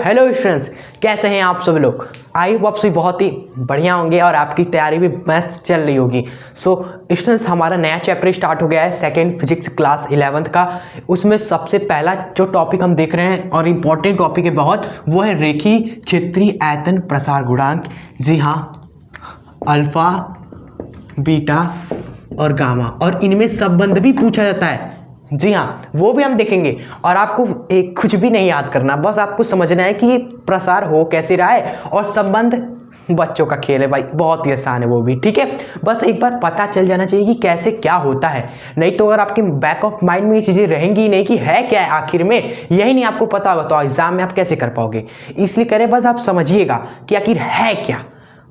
Hello students, कैसे हैं आप सभी लोग। आई होप आप सभी बहुत ही बढ़िया होंगे और आपकी तैयारी भी मस्त चल रही होगी। सो स्टूडेंट्स, हमारा नया चैप्टर स्टार्ट हो गया है सेकेंड फिजिक्स क्लास 11th का। उसमें सबसे पहला जो टॉपिक हम देख रहे हैं और इम्पॉर्टेंट टॉपिक है बहुत, वो है रेखीय क्षेत्रीय आयतन प्रसार गुणांक। जी हाँ, अल्फा, बीटा और गामा, और इनमें संबंध भी पूछा जाता है। जी हाँ, वो भी हम देखेंगे। और आपको एक कुछ भी नहीं याद करना, बस आपको समझना है कि ये प्रसार हो कैसे रहा है, और संबंध बच्चों का खेल है भाई, बहुत ही आसान है वो भी। ठीक है, बस एक बार पता चल जाना चाहिए कि कैसे क्या होता है। नहीं तो अगर आपके बैक ऑफ माइंड में ये चीज़ें रहेंगी ही नहीं कि है क्या है आखिर में, यही नहीं आपको पता होगा तो एग्जाम में आप कैसे कर पाओगे। इसलिए करें, बस आप समझिएगा कि आखिर है क्या।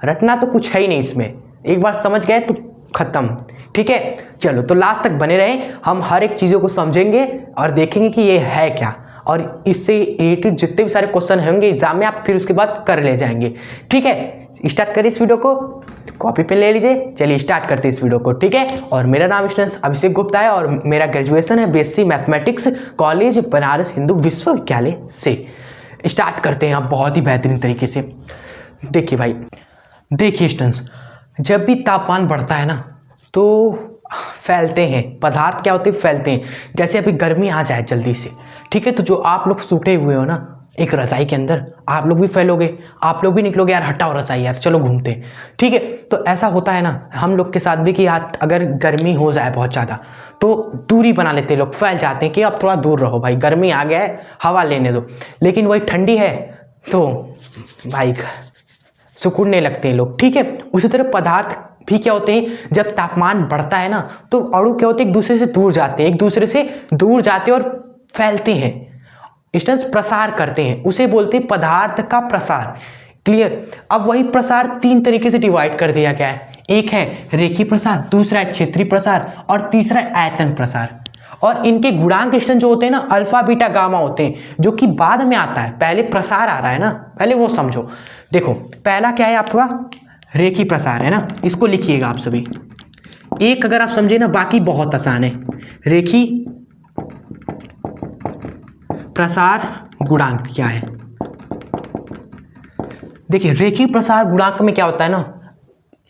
रटना तो कुछ है ही नहीं इसमें, एक बार समझ गए तो खत्म। ठीक है, चलो तो लास्ट तक बने रहें, हम हर एक चीज़ों को समझेंगे और देखेंगे कि ये है क्या, और इससे रिलेटेड जितने भी सारे क्वेश्चन होंगे एग्जाम में आप फिर उसके बाद कर ले जाएंगे। ठीक है, स्टार्ट करिए इस वीडियो को, कॉपी पेन ले लीजिए। चलिए स्टार्ट करते हैं इस वीडियो को। ठीक है, और मेरा नाम स्टूडेंट्स अभिषेक गुप्ता है और मेरा ग्रेजुएशन है BSc mathematics college Banaras Hindu विश्वविद्यालय से। स्टार्ट करते हैं आप बहुत ही बेहतरीन तरीके से। देखिए भाई, देखिए स्टूडेंट्स, जब भी तापमान बढ़ता है ना तो फैलते हैं पदार्थ, क्या होते हैं, फैलते हैं। जैसे अभी गर्मी आ जाए जल्दी से, ठीक है, तो जो आप लोग सूते हुए हो ना एक रजाई के अंदर, आप लोग भी फैलोगे, आप लोग भी निकलोगे, यार हटाओ रजाई यार चलो घूमते हैं। ठीक है, तो ऐसा होता है ना हम लोग के साथ भी कि यार अगर गर्मी हो जाए बहुत ज़्यादा तो दूरी बना लेते हैं लोग, फैल जाते हैं कि अब थोड़ा दूर रहो भाई, गर्मी आ गया है, हवा लेने दो। लेकिन वही ठंडी है तो भाई सिकुड़ने लगते हैं लोग। ठीक है, उसी तरह पदार्थ भी क्या होते हैं, जब तापमान बढ़ता है ना तो अणु क्या होते हैं, एक दूसरे से दूर जाते हैं, एक दूसरे से दूर जाते हैं और फैलते हैं, स्टूडेंट्स प्रसार करते हैं, उसे बोलते हैं पदार्थ का प्रसार। क्लियर। अब वही प्रसार तीन तरीके से डिवाइड कर दिया गया है, एक है रेखीय प्रसार, दूसरा है क्षेत्रीय प्रसार और तीसरा है आयतन प्रसार। और इनके गुणांक स्टूडेंट जो होते हैं ना अल्फा बीटा गामा होते हैं, जो कि बाद में आता है, पहले प्रसार आ रहा है ना, पहले वो समझो। देखो पहला क्या है आपका, रेखीय प्रसार है ना, इसको लिखिएगा आप सभी। एक अगर आप समझे ना, बाकी बहुत आसान है। रेखीय प्रसार गुणांक क्या है, देखिए रेखीय प्रसार गुणांक में क्या होता है ना,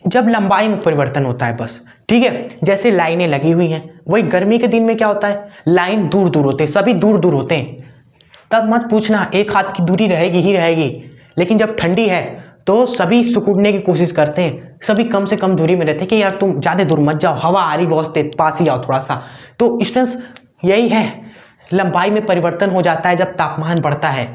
जब लंबाई में परिवर्तन होता है बस। ठीक है, जैसे लाइनें लगी हुई हैं, वही गर्मी के दिन में क्या होता है, लाइन दूर दूर होते हैं, सभी दूर दूर होते हैं। तब मत पूछना एक हाथ की दूरी रहेगी ही रहेगी, लेकिन जब ठंडी है तो सभी सिकुड़ने की कोशिश करते हैं, सभी कम से कम दूरी में रहते हैं कि यार तुम ज़्यादा दूर मत जाओ, हवा आ रही बहुत तेज, पास ही आओ थोड़ा सा। तो स्टूडेंट्स यही है, लंबाई में परिवर्तन हो जाता है जब तापमान बढ़ता है।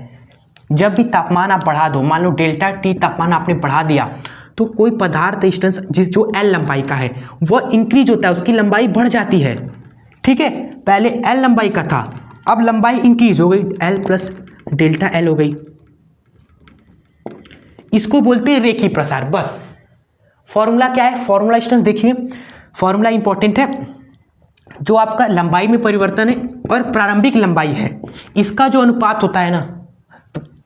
जब भी तापमान आप बढ़ा दो, मान लो डेल्टा टी तापमान आपने बढ़ा दिया, तो कोई पदार्थ स्टूडेंट्स जिस जो एल लंबाई का है वह इंक्रीज होता है, उसकी लंबाई बढ़ जाती है। ठीक है, पहले एल लंबाई का था, अब लंबाई इंक्रीज हो गई, एल प्लस डेल्टा एल हो गई। इसको बोलते हैं रेखीय प्रसार। बस फॉर्मूला क्या है, फॉर्मूला स्टूडेंट्स देखिए, फॉर्मूला इंपॉर्टेंट है। जो आपका लंबाई में परिवर्तन है और प्रारंभिक लंबाई है, इसका जो अनुपात होता है ना,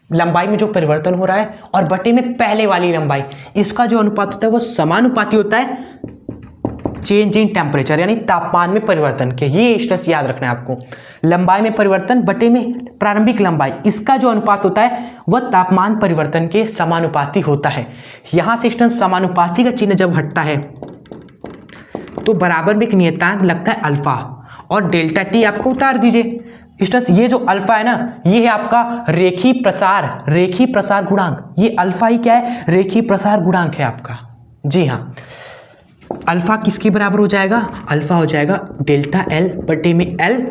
लंबाई में जो परिवर्तन हो रहा है और बटे में पहले वाली लंबाई, इसका जो अनुपात होता है वो समानुपाती होता है चेंज इन टेम्परेचर, यानी तापमान में परिवर्तन के। ये स्टूडेंट्स याद रखना है आपको, लंबाई में परिवर्तन बटे में प्रारंभिक लंबाई, इसका जो अनुपात होता है वह तापमान परिवर्तन के समानुपाती होता है। यहां से स्टूडेंट्स समानुपाती का चिन्ह जब हटता है तो बराबर में एक नियतांक लगता है अल्फा, और डेल्टा टी आपको उतार दीजिए। स्टूडेंट्स ये जो अल्फा है ना, ये है आपका रेखीय प्रसार गुणांक। ये अल्फा ही क्या है, रेखीय प्रसार गुणांक है आपका। जी हाँ, अल्फा किसके बराबर हो जाएगा, अल्फा हो जाएगा डेल्टा एल बटे में एल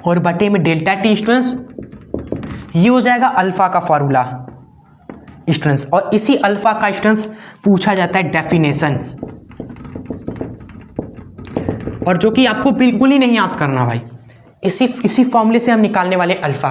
और बटे में डेल्टा टी। स्टूडेंट्स ये हो जाएगा अल्फा का फॉर्मूला स्टूडेंट्स, और इसी अल्फा का स्टूडेंट्स पूछा जाता है डेफिनेशन, और जो कि आपको बिल्कुल ही नहीं याद करना भाई। इसी फॉर्मूले से हम निकालने वाले अल्फा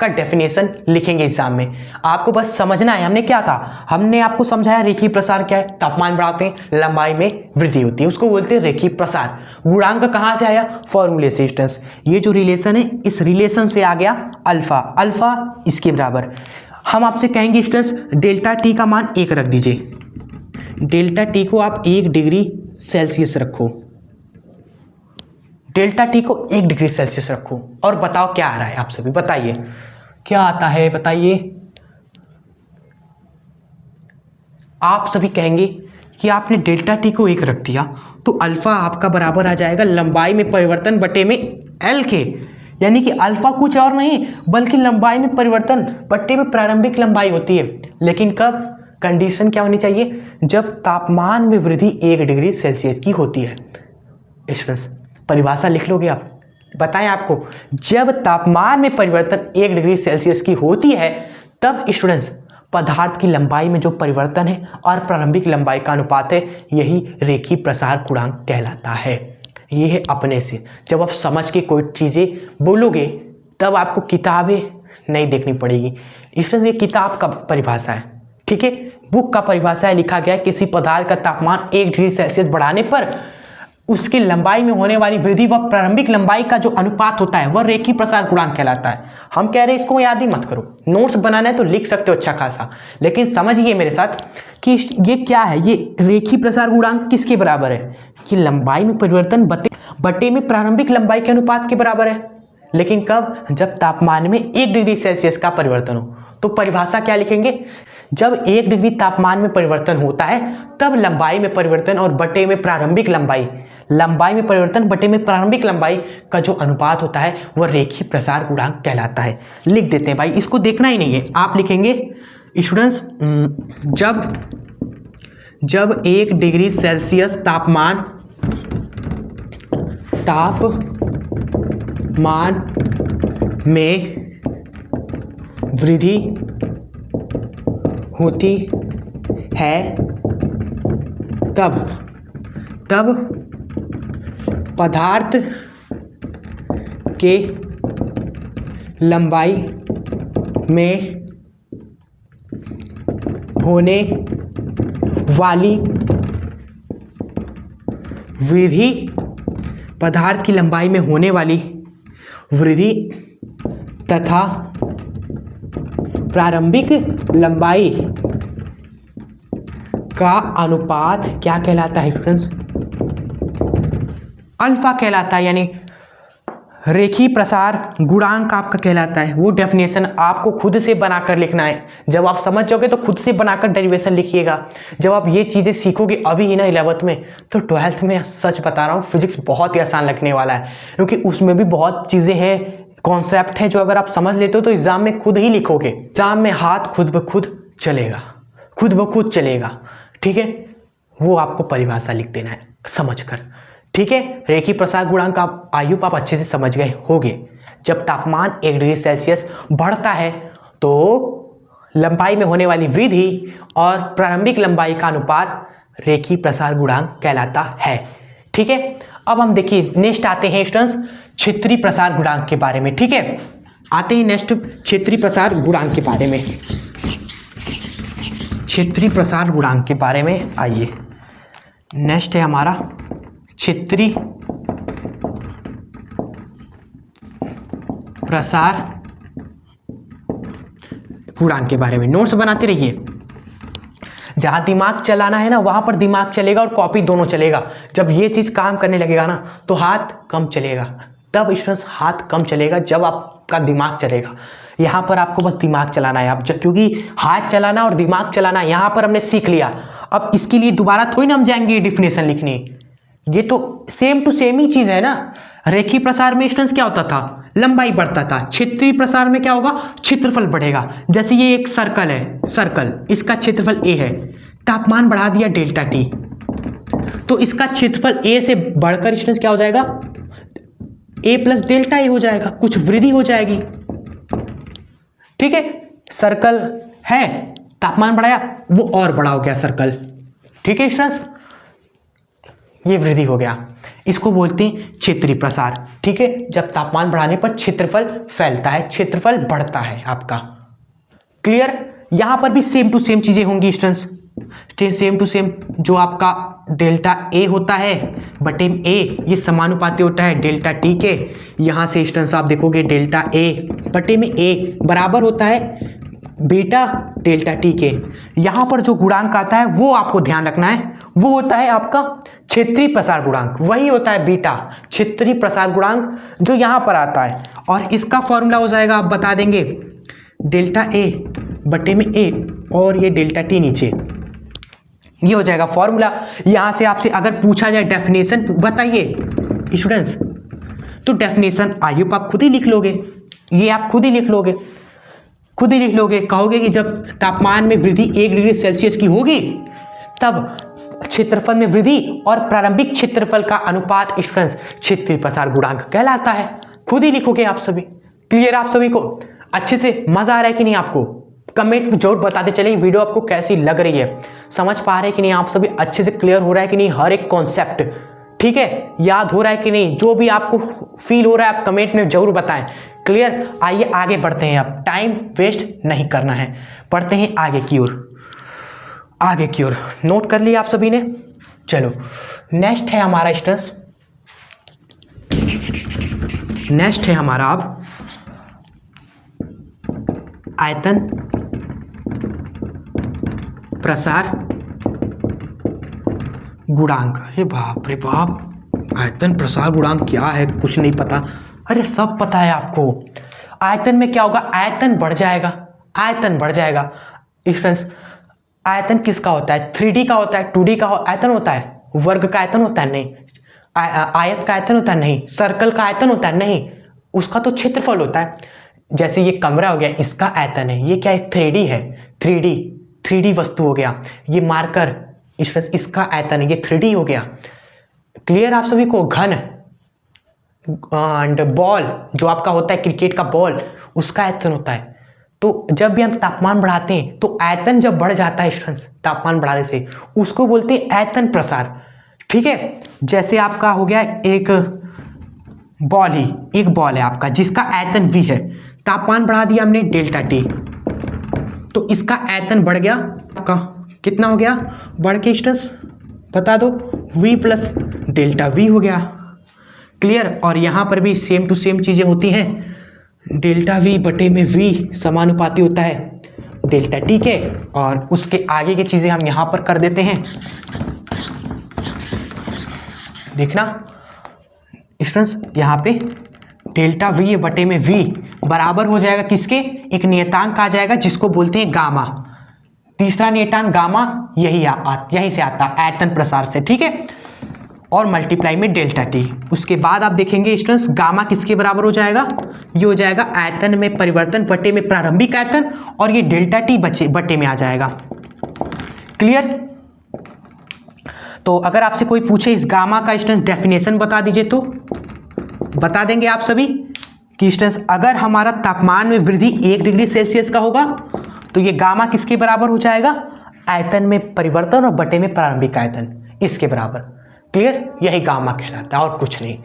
का डेफिनेशन लिखेंगे एग्जाम में। आपको बस समझना है, हमने क्या कहा, हमने आपको समझाया रेखीय प्रसार क्या है, तापमान बढ़ाते हैं लंबाई में वृद्धि होती है, उसको बोलते हैं रेखीय प्रसार। गुणांक कहाँ से आया, फॉर्मूले से। स्टूडेंट्स ये जो रिलेशन है, इस रिलेशन से आ गया अल्फा, अल्फा इसके बराबर। हम आपसे कहेंगे स्टूडेंट्स डेल्टा टी का मान 1 रख दीजिए, डेल्टा टी को आप 1 डिग्री सेल्सियस रखो, डेल्टा टी को 1 डिग्री सेल्सियस रखो, और बताओ क्या आ रहा है, आप सभी बताइए क्या आता है बताइए। आप सभी कहेंगे कि आपने डेल्टा टी को 1 रख दिया तो अल्फा आपका बराबर आ जाएगा लंबाई में परिवर्तन बटे में एल के, यानी कि अल्फा कुछ और नहीं बल्कि लंबाई में परिवर्तन बटे में प्रारंभिक लंबाई होती है। लेकिन कब? कंडीशन क्या होनी चाहिए? जब तापमान में वृद्धि 1 डिग्री सेल्सियस की होती है। स्टूडेंट्स परिभाषा लिख लोगे आप? बताएं आपको, जब तापमान में परिवर्तन 1 डिग्री सेल्सियस की होती है तब स्टूडेंट्स पदार्थ की लंबाई में जो परिवर्तन है और प्रारंभिक लंबाई का अनुपात है, यही रेखीय प्रसार गुणांक कहलाता है। ये है अपने से, जब आप समझ के कोई चीज़ें बोलोगे तब आपको किताबें नहीं देखनी पड़ेगी। इसलिए ये किताब का परिभाषा है, ठीक है, बुक का परिभाषा है, लिखा गया है किसी पदार्थ का तापमान 1 डिग्री सेल्सियस बढ़ाने पर उसकी लंबाई में होने वाली वृद्धि व प्रारंभिक लंबाई का जो अनुपात होता है वह रेखीय प्रसार गुणांक कहलाता है। हम कह रहे हैं इसको याद ही मत करो, नोट्स बनाना है तो लिख सकते हो अच्छा खासा, लेकिन समझिए मेरे साथ कि ये क्या है। ये रेखीय प्रसार गुणांक किसके बराबर है? कि लंबाई में परिवर्तन बटे में प्रारंभिक लंबाई के अनुपात के बराबर है। लेकिन कब? जब तापमान में 1 डिग्री सेल्सियस का परिवर्तन हो। तो परिभाषा क्या लिखेंगे? जब 1 डिग्री तापमान में परिवर्तन होता है तब लंबाई में परिवर्तन और बटे में प्रारंभिक लंबाई में परिवर्तन बटे में प्रारंभिक लंबाई का जो अनुपात होता है वह रेखीय प्रसार गुणांक कहलाता है। लिख देते हैं भाई, इसको देखना ही नहीं है, आप लिखेंगे स्टूडेंट्स जब 1 डिग्री सेल्सियस तापमान में वृद्धि होती है तब पदार्थ के लंबाई में होने वाली वृद्धि पदार्थ की लंबाई में होने वाली वृद्धि तथा प्रारंभिक लंबाई का अनुपात क्या कहलाता है स्टूडेंट्स? अल्फा कहलाता है, यानी रेखीय प्रसार गुणांक आपका कहलाता है। वो डेफिनेशन आपको खुद से बनाकर लिखना है। जब आप समझ जाओगे तो खुद से बनाकर डेरिवेशन लिखिएगा। जब आप ये चीज़ें सीखोगे अभी ही ना 11th में, तो 12th में सच बता रहा हूँ फिजिक्स बहुत ही आसान लगने वाला है, क्योंकि उसमें भी बहुत चीज़ें हैं, कॉन्सेप्ट है जो अगर आप समझ लेते हो तो एग्जाम में खुद ही लिखोगे। एग्जाम में हाथ खुद ब खुद चलेगा, ठीक है। वो आपको परिभाषा लिख देना है समझकर, ठीक है। रेखीय प्रसार गुणांक आप आयु आप अच्छे से समझ गए होंगे। जब तापमान 1 डिग्री सेल्सियस बढ़ता है तो लंबाई में होने वाली वृद्धि और प्रारंभिक लंबाई का अनुपात रेखीय प्रसार गुणांक कहलाता है, ठीक है। अब हम देखिए नेक्स्ट आते हैं स्टूडेंट्स क्षेत्रीय प्रसार गुणांक के बारे में, ठीक है। आते हैं नेक्स्ट क्षेत्रीय प्रसार गुणांक के बारे में। क्षेत्रीय प्रसार गुणांक के बारे में आइए, नेक्स्ट है हमारा क्षेत्रीय प्रसार गुणांक के बारे में। नोट्स बनाते रहिए, जहां दिमाग चलाना है ना वहां पर दिमाग चलेगा और कॉपी दोनों चलेगा। जब ये चीज काम करने लगेगा ना तो हाथ कम चलेगा। तब स्टूडेंट्स हाथ कम चलेगा जब आपका दिमाग चलेगा। यहाँ पर आपको बस दिमाग चलाना है, आप क्योंकि हाथ चलाना और दिमाग चलाना यहाँ पर हमने सीख लिया। अब इसके लिए दोबारा थोड़ी ना हम जाएंगे डिफिनेशन लिखने, ये तो सेम टू सेम ही चीज है ना। रेखीय प्रसार में स्टूडेंट्स क्या होता था? लंबाई बढ़ता था। क्षेत्रीय प्रसार में क्या होगा? क्षेत्रफल बढ़ेगा। जैसे ये एक सर्कल है, सर्कल इसका क्षेत्रफल a है, तापमान बढ़ा दिया डेल्टा टी, तो इसका क्षेत्रफल a से बढ़कर स्टूडेंट्स क्या हो जाएगा? a प्लस डेल्टा ए हो जाएगा, कुछ वृद्धि हो जाएगी, ठीक है। सर्कल है, तापमान बढ़ाया, वो और बड़ा हो गया सर्कल, ठीक है स्टूडेंट्स, ये वृद्धि हो गया। इसको बोलते हैं क्षेत्रीय प्रसार, ठीक है। जब तापमान बढ़ाने पर क्षेत्रफल फैलता है, क्षेत्रफल बढ़ता है आपका, क्लियर। यहां पर भी सेम टू सेम चीजें होंगी स्टूडेंट्स, सेम टू सेम। जो आपका डेल्टा ए होता है बटे ए, ये समानुपाती होता है डेल्टा टी के। यहां से स्टूडेंट्स आप देखोगे डेल्टा ए बटे में ए बराबर होता है बीटा डेल्टा टी के। यहां पर जो गुणांक आता है वो आपको ध्यान रखना है, वो होता है आपका क्षेत्रीय प्रसार गुणांक, वही होता है बीटा, क्षेत्रीय प्रसार गुणांक जो यहां पर आता है। और इसका फॉर्मूला हो जाएगा, आप बता देंगे डेल्टा ए बटे में ए और ये डेल्टा टी नीचे, ये हो जाएगा फॉर्मूला। यहां से आपसे अगर पूछा जाए डेफिनेशन बताइए स्टूडेंट्स, तो डेफिनेशन आई होप आप खुद ही लिख लोगे, ये आप खुद ही लिख लोगे, खुद ही लिख लोगे। कहोगे कि जब तापमान में वृद्धि 1 डिग्री सेल्सियस की होगी तब क्षेत्रफल में वृद्धि और प्रारंभिक क्षेत्रफल का अनुपात स्टूडेंट्स क्षेत्रीय प्रसार गुणांक कहलाता है। खुद ही लिखोगे आप सभी। क्लियर आप सभी को? अच्छे से मजा आ रहा है कि नहीं आपको? कमेंट में जरूर बताते चलिए वीडियो आपको कैसी लग रही है, समझ पा रहे हैं कि नहीं आप सभी, अच्छे से क्लियर हो रहा है कि नहीं हर एक कॉन्सेप्ट, ठीक है, याद हो रहा है कि नहीं, जो भी आपको फील हो रहा है आप कमेंट में जरूर बताएं। क्लियर? आइए आगे बढ़ते हैं, अब टाइम वेस्ट नहीं करना है, बढ़ते हैं आगे की ओर, आगे की ओर। नोट कर लिया आप सभी ने? चलो नेक्स्ट है हमारा स्टूडेंट्स, नेक्स्ट है हमारा अब आयतन प्रसार गुणांक। अरे बाप रे बाप, आयतन प्रसार गुणांक क्या है? कुछ नहीं पता? अरे सब पता है आपको। आयतन में क्या होगा? आयतन बढ़ जाएगा, आयतन बढ़ जाएगा स्टूडेंट्स। आयतन किसका होता है? 3D का होता है, 2D का आयतन होता है, वर्ग का आयतन होता है नहीं, आयत का आयतन होता है नहीं, सर्कल का आयतन होता है नहीं, उसका तो क्षेत्रफल होता है। जैसे ये कमरा हो गया, इसका आयतन है, ये क्या है? 3D है, 3D वस्तु हो गया। ये मार्कर इसका आयतन है, ये 3D हो गया। क्लियर आप सभी को? घन एंड बॉल जो आपका होता है क्रिकेट का बॉल, उसका आयतन होता है। तो जब भी हम तापमान बढ़ाते हैं तो आयतन जब बढ़ जाता है स्टूडेंट्स, तापमान बढ़ाने से, उसको बोलते हैं आयतन प्रसार। ठीक है, जैसे आपका हो गया एक बॉल ही, एक बॉल है आपका जिसका आयतन v है, तापमान बढ़ा दिया हमने डेल्टा टी, तो इसका आयतन बढ़ गया, आपका कितना हो गया? बढ़ के स्टूडेंट्स बता दो, v प्लस डेल्टा v हो गया। क्लियर? और यहाँ पर भी सेम टू सेम चीज़ें होती हैं, डेल्टा v बटे में v समानुपाती होता है डेल्टा टी के, और उसके आगे की चीज़ें हम यहाँ पर कर देते हैं। देखना स्टूडेंट्स, यहाँ पे डेल्टा v बटे में v बराबर हो जाएगा किसके? एक नियतांक आ जाएगा जिसको बोलते हैं गामा। तीसरा नियतांक गामा यही से आता है आयतन प्रसार से, ठीक है, और मल्टीप्लाई में डेल्टा टी। उसके बाद आप देखेंगे स्टूडेंट्स गामा किसके बराबर हो जाएगा? ये हो जाएगा आयतन में परिवर्तन बटे में प्रारंभिक आयतन, और ये डेल्टा टी बटे में आ जाएगा। क्लियर? तो अगर आपसे कोई पूछे इस गामा का स्टूडेंट्स डेफिनेशन बता दीजिए, तो बता देंगे आप सभी कि स्टूडेंट्स अगर हमारा तापमान में वृद्धि 1 डिग्री सेल्सियस का होगा तो ये गामा किसके बराबर हो जाएगा? आयतन में परिवर्तन और बटे में प्रारंभिक आयतन, इसके बराबर। क्लियर? यही गामा कहलाता है और कुछ नहीं।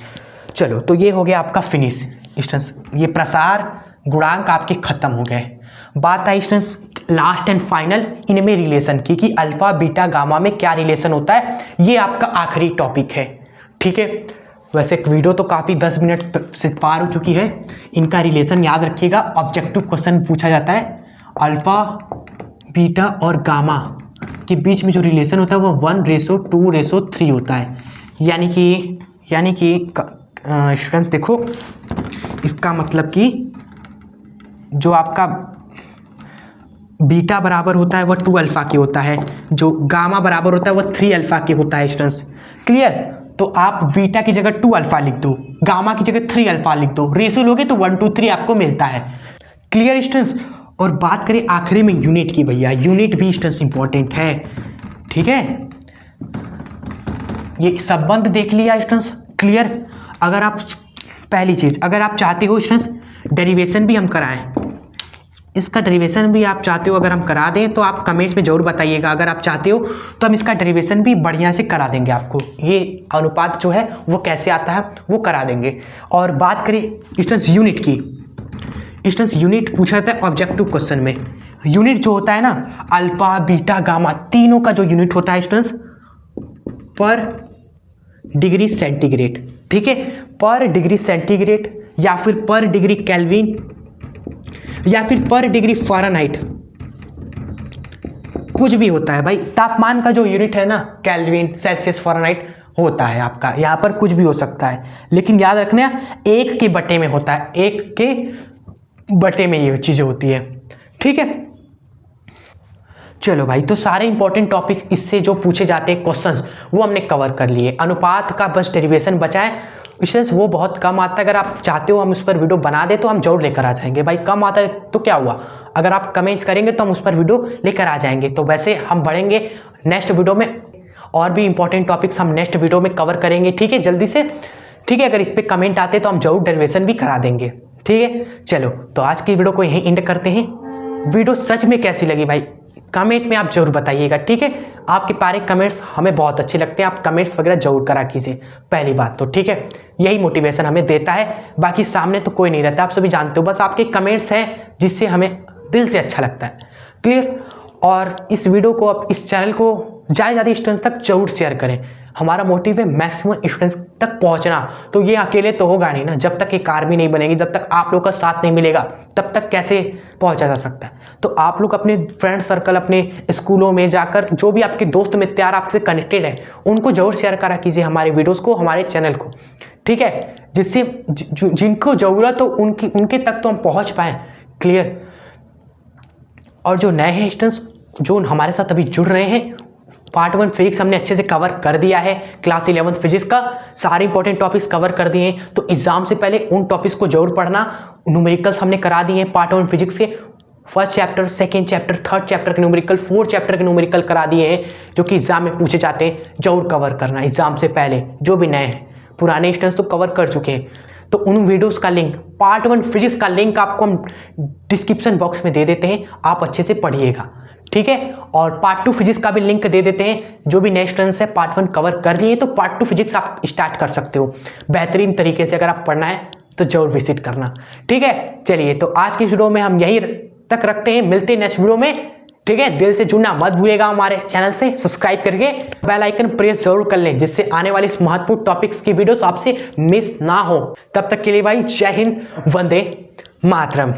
चलो, तो ये हो गया आपका फिनिश स्टूडेंट्स, ये प्रसार गुणांक आपके खत्म हो गए। बात आई स्टूडेंट्स लास्ट एंड फाइनल इनमें रिलेशन की, कि अल्फा बीटा गामा में क्या रिलेशन होता है, ये आपका आखिरी टॉपिक है। ठीक है, वैसे वीडियो तो काफ़ी 10 मिनट से पार हो चुकी है। इनका रिलेशन याद रखिएगा, ऑब्जेक्टिव क्वेश्चन पूछा जाता है। अल्फा बीटा और गामा के बीच में जो रिलेशन होता है वो 1:2:3 होता है। यानी कि स्टूडेंट्स देखो, इसका मतलब कि जो आपका बीटा बराबर होता है वह 2 अल्फा के होता है, जो गामा बराबर होता है वह 3 अल्फा के होता है स्टूडेंट्स। क्लियर? तो आप बीटा की जगह 2 अल्फा लिख दो, गामा की जगह 3 अल्फा लिख दो, रेशो लोगे तो 1:3 आपको मिलता है। Clear students? और बात करें आखिरी में यूनिट की, भैया यूनिट भी स्टूडेंट्स इंपॉर्टेंट है। ठीक है, ये संबंध देख लिया स्टूडेंट्स। क्लियर? अगर आप पहली चीज, अगर आप चाहते हो स्टूडेंट्स डेरिवेशन भी हम कराएं, इसका डेरिवेशन भी आप चाहते हो अगर हम करा दें तो आप कमेंट्स में जरूर बताइएगा। अगर आप चाहते हो तो हम इसका डेरिवेशन भी बढ़िया से करा देंगे आपको, ये अनुपात जो है वो कैसे आता है वो करा देंगे। और बात करें स्टूडेंट्स यूनिट की, स्टूडेंट्स यूनिट पूछा जाता है ऑब्जेक्टिव क्वेश्चन में। यूनिट जो होता है ना, अल्फा बीटा गामा तीनों का जो यूनिट होता है स्टूडेंट्स पर डिग्री सेंटीग्रेड। ठीक है, पर डिग्री सेंटीग्रेड या फिर पर डिग्री केल्विन या फिर पर डिग्री फ़ारेनहाइट, कुछ भी होता है भाई। तापमान का जो यूनिट है ना, केल्विन सेल्सियस फ़ारेनहाइट होता है आपका, यहाँ पर कुछ भी हो सकता है, लेकिन याद रखना 1 के बटे में होता है, 1 के बटे में ये चीज़ें होती है। ठीक है। चलो भाई, तो सारे इंपॉर्टेंट टॉपिक इससे जो पूछे जाते हैं क्वेश्चंस वो हमने कवर कर लिए। अनुपात का बस डेरिवेशन बचा है, स्टूडेंट्स वो बहुत कम आता है। अगर आप चाहते हो हम उस पर वीडियो बना दे तो हम जरूर लेकर आ जाएंगे। भाई कम आता है तो क्या हुआ, अगर आप कमेंट्स करेंगे तो हम उस पर वीडियो लेकर आ जाएंगे। तो वैसे हम बढ़ेंगे नेक्स्ट वीडियो में, और भी इंपॉर्टेंट टॉपिक्स हम नेक्स्ट वीडियो में कवर करेंगे, ठीक है, जल्दी से, ठीक है। अगर इस पर कमेंट आते तो हम जरूर डेरिवेशन भी करा देंगे, ठीक है। चलो, तो आज की वीडियो को यहीं एंड करते हैं। वीडियो सच में कैसी लगी भाई कमेंट में आप जरूर बताइएगा, ठीक है। आपके प्यारे कमेंट्स हमें बहुत अच्छे लगते हैं, आप कमेंट्स वगैरह जरूर करा कीजिए, पहली बात तो, ठीक है। यही मोटिवेशन हमें देता है, बाकी सामने तो कोई नहीं रहता, आप सभी जानते हो। बस आपके कमेंट्स हैं जिससे हमें दिल से अच्छा लगता है, क्लियर। और इस वीडियो को, आप इस चैनल को ज़्यादा से ज़्यादा स्टूडेंट्स तक जरूर शेयर करें। हमारा मोटिव है मैक्सिमम स्टूडेंट्स तक पहुंचना। तो ये अकेले तो होगा नहीं ना, जब तक एक आर्मी नहीं बनेगी, जब तक आप लोग का साथ नहीं मिलेगा, तब तक कैसे पहुंचा जा सकता है। तो आप लोग अपने फ्रेंड सर्कल, अपने स्कूलों में जाकर जो भी आपके दोस्त मित्र यार आपसे कनेक्टेड है, उनको जरूर शेयर करा कीजिए हमारे वीडियोज़ को, हमारे चैनल को, ठीक है। जिससे जिनको ज़रूरत हो उनके तक तो हम पहुँच पाएँ, क्लियर। और जो नए हैं स्टूडेंट्स जो हमारे साथ अभी जुड़ रहे हैं, पार्ट 1 फिजिक्स हमने अच्छे से कवर कर दिया है, क्लास 11 फिजिक्स का सारे इंपॉर्टेंट टॉपिक्स कवर कर दिए हैं। तो एग्जाम से पहले उन टॉपिक्स को जरूर पढ़ना। न्यूमेरिकल्स हमने करा दिए हैं पार्ट 1 फिजिक्स के, first chapter, second chapter, third chapter के न्यूमेरिकल, 4 चैप्टर के न्यूमेरिकल करा दिए हैं, जो कि एग्जाम में पूछे जाते हैं, जरूर कवर करना एग्जाम से पहले। जो भी नए हैं, पुराने स्टूडेंट्स तो कवर कर चुके हैं। तो उन वीडियोस का लिंक, पार्ट 1 फिजिक्स का लिंक आपको हम डिस्क्रिप्शन बॉक्स में दे देते हैं, आप अच्छे से पढ़िएगा, ठीक है। और पार्ट 2 फिजिक्स का भी लिंक दे देते हैं। जो भी नेक्स्ट स्टूडेंट्स है पार्ट 1 कवर कर लिए तो पार्ट 2 फिजिक्स आप स्टार्ट कर सकते हो बेहतरीन तरीके से। अगर आप पढ़ना है तो जरूर विजिट करना, ठीक है। चलिए, तो आज की वीडियो में हम यही तक रखते हैं, मिलते हैं नेक्स्ट वीडियो में, ठीक है। दिल से जुड़ना मत भूलिएगा हमारे चैनल से, सब्सक्राइब करके बेल आइकन प्रेस जरूर कर लें, जिससे आने वाले इस महत्वपूर्ण टॉपिक्स की वीडियोस आपसे मिस ना हो। तब तक के लिए भाई जय हिंद, वंदे मातरम।